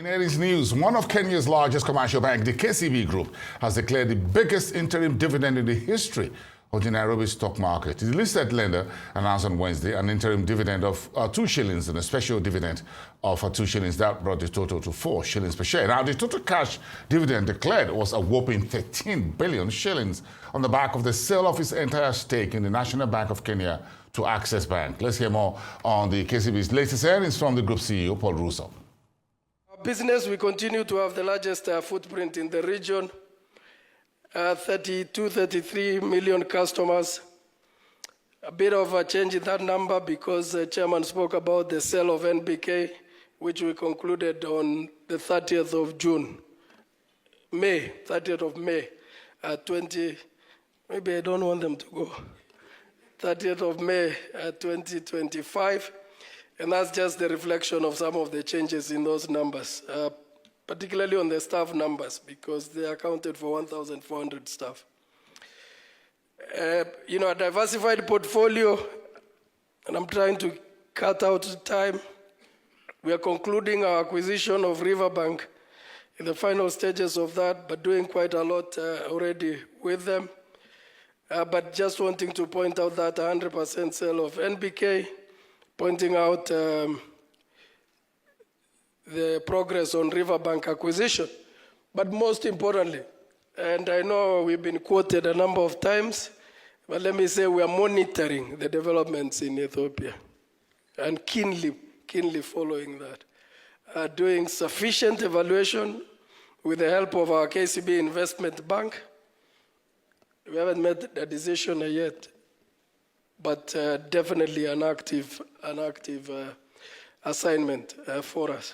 Here is news. One of Kenya's largest commercial banks, the KCB Group, has declared the biggest interim dividend in the history of the Nairobi stock market. The listed lender announced on Wednesday an interim dividend of 2 shillings and a special dividend of 2 shillings. That brought the total to 4 shillings per share. Now, the total cash dividend declared was a whopping 13 billion shillings on the back of the sale of its entire stake in the National Bank of Kenya to Access Bank. Let's hear more on the KCB's latest earnings from the group CEO, Paul Russo. Our business, we continue to have the largest footprint in the region. 33 million customers. A bit of a change in that number because the chairman spoke about the sale of NBK, which we concluded on the 30th of May, maybe I don't want them to go. 30th of May 2025. And that's just the reflection of some of the changes in those numbers, particularly on the staff numbers, because they accounted for 1,400 staff. A diversified portfolio, and I'm trying to cut out time. We are concluding our acquisition of Riverbank in the final stages of that, but doing quite a lot already with them. But just wanting to point out that 100% sale of NBK, pointing out the progress on Riverbank acquisition. But most importantly, and I know we've been quoted a number of times, but let me say we are monitoring the developments in Ethiopia and keenly following that. Doing sufficient evaluation with the help of our KCB Investment Bank. We haven't made a decision yet, but definitely an active assignment for us.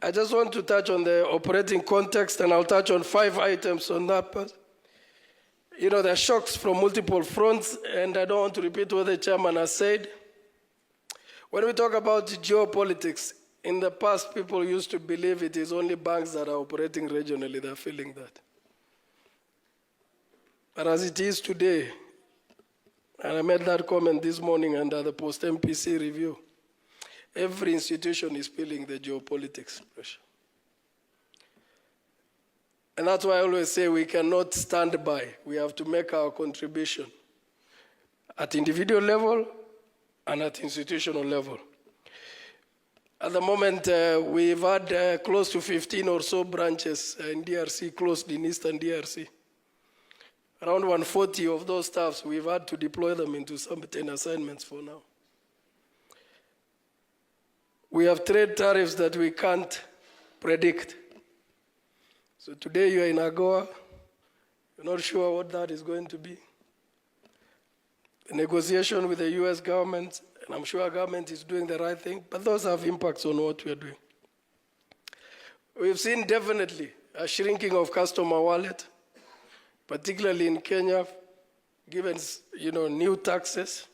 I just want to touch on the operating context, and I'll touch on 5 items on that part. There are shocks from multiple fronts, and I don't want to repeat what the chairman has said. When we talk about geopolitics, in the past, people used to believe it is only banks that are operating regionally that are feeling that. But as it is today, and I made that comment this morning under the post-MPC review, every institution is feeling the geopolitics pressure. And that's why I always say we cannot stand by. We have to make our contribution at individual level and at institutional level. At the moment, we've had close to 15 or so branches in DRC, closed in Eastern DRC. Around 140 of those staffs, we've had to deploy them into certain assignments for now. We have trade tariffs that we can't predict. So today you're in AGOA, you're not sure what that is going to be. The negotiation with the US government, and I'm sure our government is doing the right thing, but those have impacts on what we're doing. We've seen definitely a shrinking of customer wallet, particularly in Kenya, given new taxes.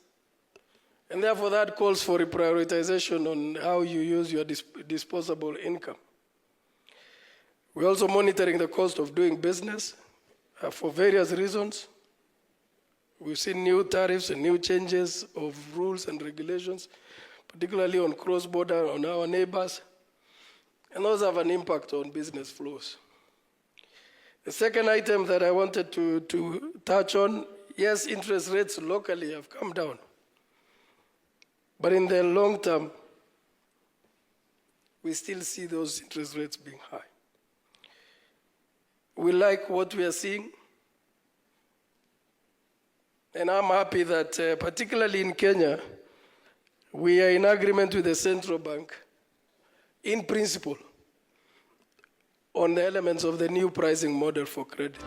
And therefore that calls for reprioritization on how you use your disposable income. We're also monitoring the cost of doing business for various reasons. We've seen new tariffs and new changes of rules and regulations, particularly on cross-border, on our neighbors. And those have an impact on business flows. The second item that I wanted to touch on, yes, interest rates locally have come down. But in the long term, we still see those interest rates being high. We like what we are seeing. And I'm happy that, particularly in Kenya, we are in agreement with the central bank, in principle, on the elements of the new pricing model for credit.